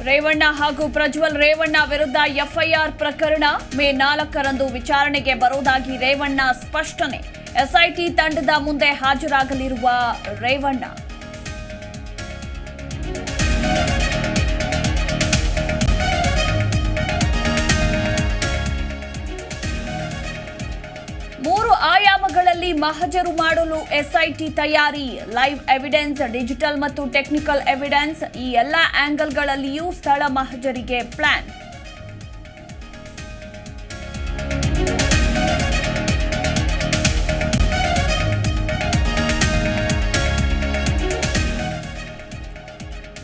ರೇವಣ್ಣ ಹಾಗೂ ಪ್ರಜ್ವಲ್ ರೇವಣ್ಣ ವಿರುದ್ಧ ಎಫ್ಐಆರ್ ಪ್ರಕರಣ ಮೇ 4ರಂದು ವಿಚಾರಣೆಗೆ ಬರುವುದಾಗಿ ರೇವಣ್ಣ ಸ್ಪಷ್ಟನೆ. ಎಸ್ಐಟಿ ತಂಡದ ಮುಂದೆ ಹಾಜರಾಗಲಿರುವ ರೇವಣ್ಣ. ಮೂರು ಆಯಾಮಗಳಲ್ಲಿ ಮಹಜರು ಮಾಡಲು ಎಸ್ಐಟಿ ತಯಾರಿ. ಲೈವ್ ಎವಿಡೆನ್ಸ್, ಡಿಜಿಟಲ್ ಮತ್ತು ಟೆಕ್ನಿಕಲ್ ಎವಿಡೆನ್ಸ್, ಈ ಎಲ್ಲ ಆಂಗಲ್ಗಳಲ್ಲಿಯೂ ಸ್ಥಳ ಮಹಜರಿಗೆ ಪ್ಲಾನ್.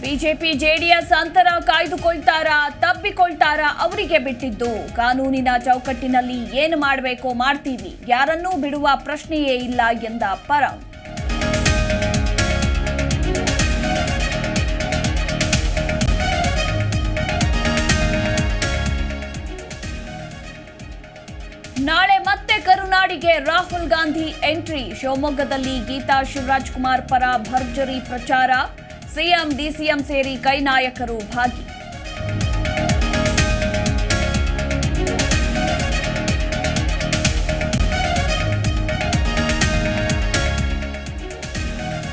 ಬಿಜೆಪಿ ಜೆಡಿಎಸ್ ಅಂತರ ಕಾಯ್ದುಕೊಳ್ತಾರಾ, ತಬ್ಬಿಕೊಳ್ತಾರಾ ಅವರಿಗೆ ಬಿಟ್ಟಿದ್ದು. ಕಾನೂನಿನ ಚೌಕಟ್ಟಿನಲ್ಲಿ ಏನು ಮಾಡಬೇಕೋ ಮಾಡ್ತೀವಿ, ಯಾರನ್ನೂ ಬಿಡುವ ಪ್ರಶ್ನೆಯೇ ಇಲ್ಲ ಎಂದ ಪರಂ. ನಾಳೆ ಮತ್ತೆ ಕರುನಾಡಿಗೆ ರಾಹುಲ್ ಗಾಂಧಿ ಎಂಟ್ರಿ. ಶಿವಮೊಗ್ಗದಲ್ಲಿ ಗೀತಾ ಶಿವರಾಜ್ಕುಮಾರ್ ಪರ ಭರ್ಜರಿ ಪ್ರಚಾರ. ಸಿಎಂ, ಡಿಸಿಎಂ ಸೇರಿ ಕೈ ನಾಯಕರು ಭಾಗಿ.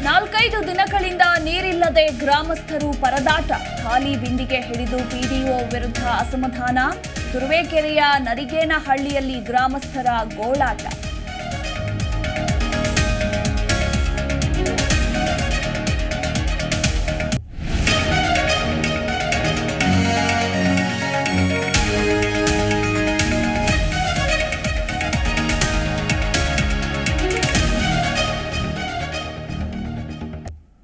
ನಾಲ್ಕೈದು ದಿನಗಳಿಂದ ನೀರಿಲ್ಲದೆ ಗ್ರಾಮಸ್ಥರು ಪರದಾಟ. ಖಾಲಿ ಬಿಂದಿಗೆ ಹಿಡಿದು ಪಿಡಿಒ ವಿರುದ್ಧ ಅಸಮಾಧಾನ. ತುರುವೇಕೆರೆಯ ನರಿಗೇನಹಳ್ಳಿಯಲ್ಲಿ ಗ್ರಾಮಸ್ಥರ ಗೋಳಾಟ.